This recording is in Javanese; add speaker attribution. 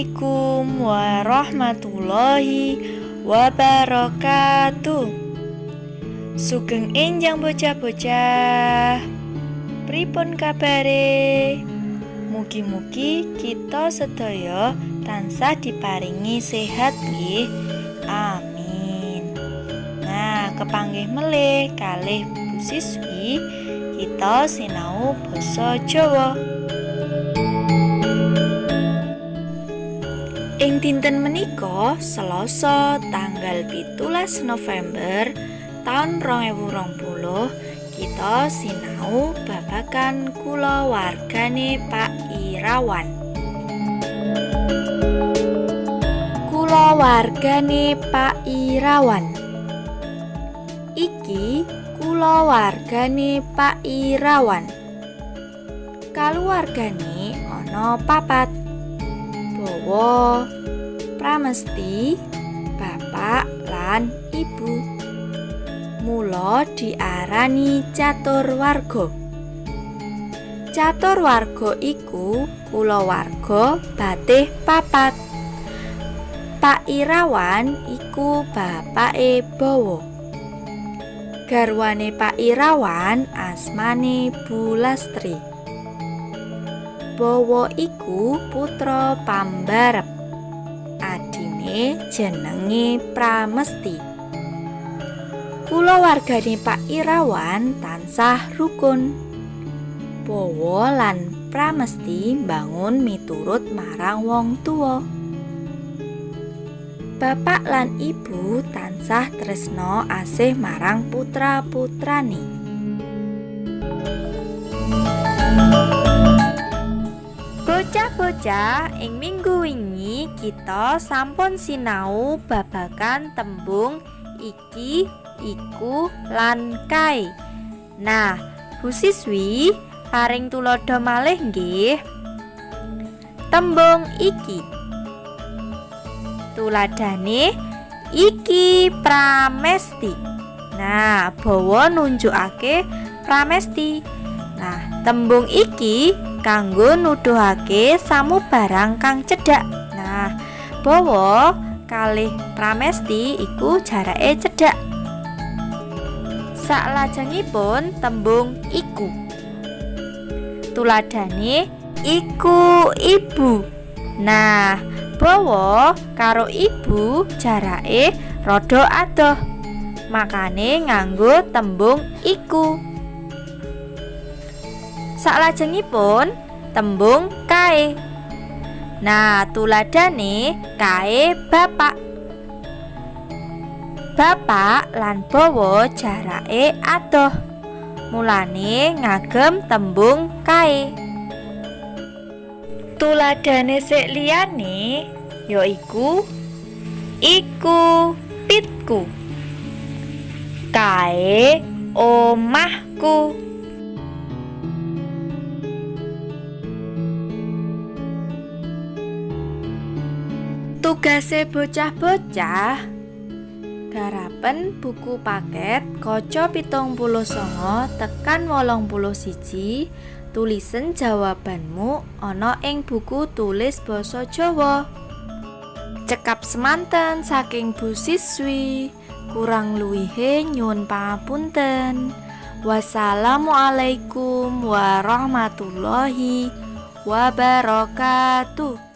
Speaker 1: Assalamualaikum warahmatullahi wabarakatuh. Sugeng enjang bocah-bocah, pripun kabare? Mugi-mugi kita sedaya tansah diparingi sehat nggih. Amin. Nah, kepanggih melih kalih Bu Siswi kita sinau basa Jawa. Ing dinten menika Selasa tanggal 17 November tahun 2020 kita sinau babagan kulawargane Pak Irawan. Kulawargane Pak Irawan. Iki kulawargane Pak Irawan. Kaluwargane ana papat. Bawa, pramesti, bapak lan ibu. Mula diarani caturwarga. Caturwarga iku kulawarga batih papat. Pak Irawan iku bapake Bawa. Garwane Pak Irawan asmane Bu Lastri. Bawa iku putra pambarep. Adine jenenge Pramesti. Kulawargane Pak Irawan tansah rukun. Bawa lan Pramesti mbangun miturut marang wong tuwa. Bapak lan ibu tansah tresna asih marang putra-putrane. Bocah-bocah, ing minggu wingi kita sampun sinau babagan tembung iki, iku, lan kae. Nah, Bu Siswi paring tulodo malih nggih. Tembung iki. Tuladhane iki Pramesti. Nah, Bawa nunjukake Pramesti. Nah, tembung iki kanggo nuduhake samubarang kang cedhak. Nah, Bawa kalih Pramesti iku jarake cedhak. Saklajengipun tembung iku. Tuladhane iku ibu. Nah, Bawa karo ibu jarake rada adoh. Makane nganggo tembung iku. Saklajengipun tembung kae. Nah, tuladhane kae bapak. Bapak lan Bawa jarake adoh. Mulane ngagem tembung kae. Tuladhane sik liyane yaiku iku pitku. Kae omahku. Tugase bocah-bocah garapen buku paket kaca 79 tekan 81. Tulisen jawabanmu ana ing buku tulis basa Jawa. Cekap semanten saking Bu Siswi. Kurang luwihe nyuwun pangapunten. Wassalamualaikum warahmatullahi wabarakatuh.